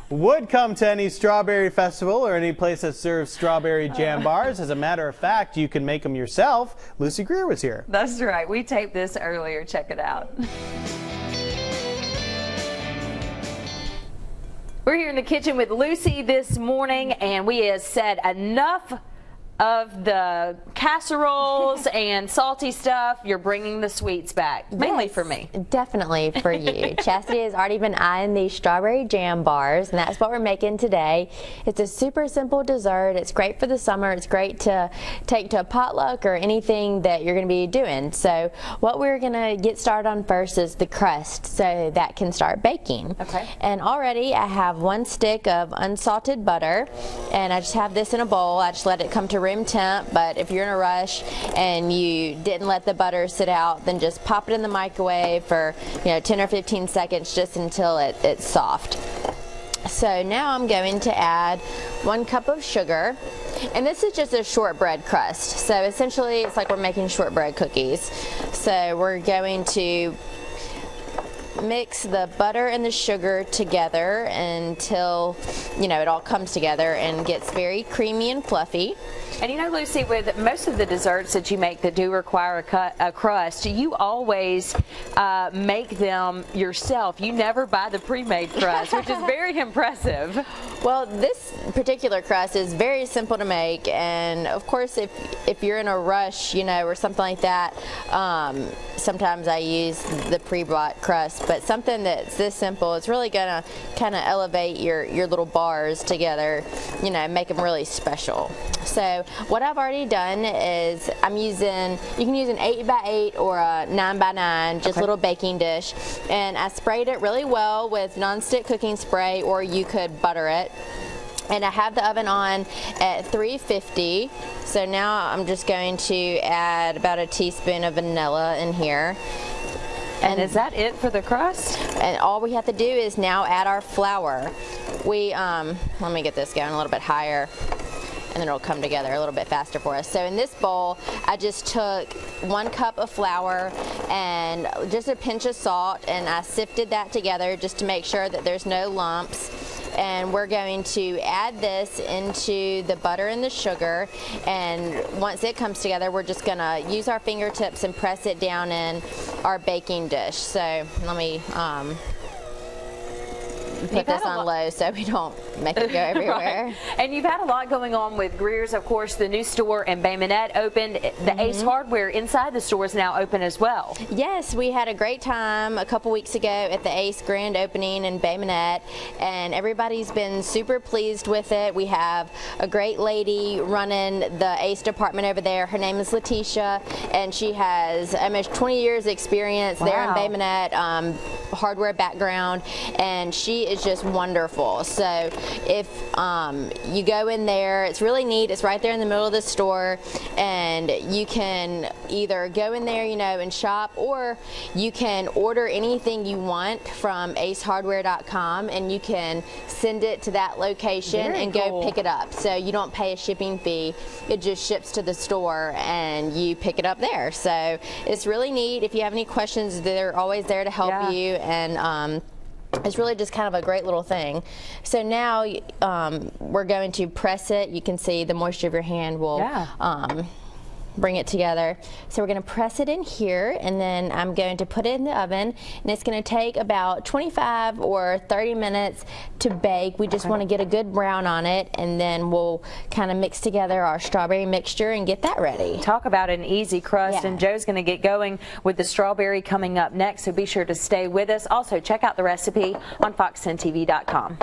would come to any strawberry festival or any place that serves strawberry jam bars. As a matter of fact, you can make them yourself. Lucy Greer was here. That's right. We taped this earlier. Check it out. We're here in the kitchen with Lucy this morning, and we have said enough of the casseroles and salty stuff. You're bringing the sweets back, mainly for me. Definitely for you. Chastity has already been eyeing these strawberry jam bars, and that's what we're making today. It's a super simple dessert. It's great for the summer. It's great to take to a potluck or anything that you're going to be doing. So what we're going to get started on first is the crust, so that can start baking. Okay. And already I have 1 stick of unsalted butter, and I just have this in a bowl. I just let it come to room temp, but if you're in a rush and you didn't let the butter sit out, then just pop it in the microwave for 10 or 15 seconds just until it's soft. So now I'm going to add 1 cup of sugar, and this is just a shortbread crust, so essentially it's like we're making shortbread cookies. So we're going to mix the butter and the sugar together until it all comes together and gets very creamy and fluffy. And Lucy, with most of the desserts that you make that do require a crust, you always make them yourself. You never buy the pre-made crust, which is very impressive. Well, this particular crust is very simple to make, and of course if you're in a rush, or something like that, sometimes I use the pre-bought crust, but something that's this simple, it's really gonna kind of elevate your little bars together, make them really special. So what I've already done is you can use an 8x8 or a 9x9, just little baking dish, and I sprayed it really well with nonstick cooking spray, or you could butter it. And I have the oven on at 350. So now I'm just going to add about a teaspoon of vanilla in here. And is that it for the crust? And all we have to do is now add our flour. Let me get this going a little bit higher, and then it'll come together a little bit faster for us. So in this bowl, I just took 1 cup of flour and just a pinch of salt, and I sifted that together just to make sure that there's no lumps. And we're going to add this into the butter and the sugar, and once it comes together, we're just gonna use our fingertips and press it down in our baking dish. So let me put this on low so we don't make it go everywhere. Right. And you've had a lot going on with Greer's, of course. The new store in Bay Minette opened. The Ace Hardware inside the store is now open as well. Yes, we had a great time a couple weeks ago at the Ace grand opening in Bay Minette, and everybody's been super pleased with it. We have a great lady running the Ace department over there. Her name is Letitia, and she has almost 20 years experience there in Bay Minette, hardware background, and she is just wonderful. So if you go in there, it's really neat. It's right there in the middle of the store, and you can either go in there, and shop, or you can order anything you want from acehardware.com, and you can send it to that location and go pick it up. So you don't pay a shipping fee. It just ships to the store and you pick it up there. So it's really neat. If you have any questions, they're always there to help you, and it's really just kind of a great little thing. So now we're going to press it. You can see the moisture of your hand will bring it together. So we're going to press it in here, and then I'm going to put it in the oven, and it's going to take about 25 or 30 minutes to bake. We just want to get a good brown on it, and then we'll kind of mix together our strawberry mixture and get that ready. Talk about an easy crust, and Joe's going to get going with the strawberry coming up next, so be sure to stay with us. Also, check out the recipe on fox10tv.com.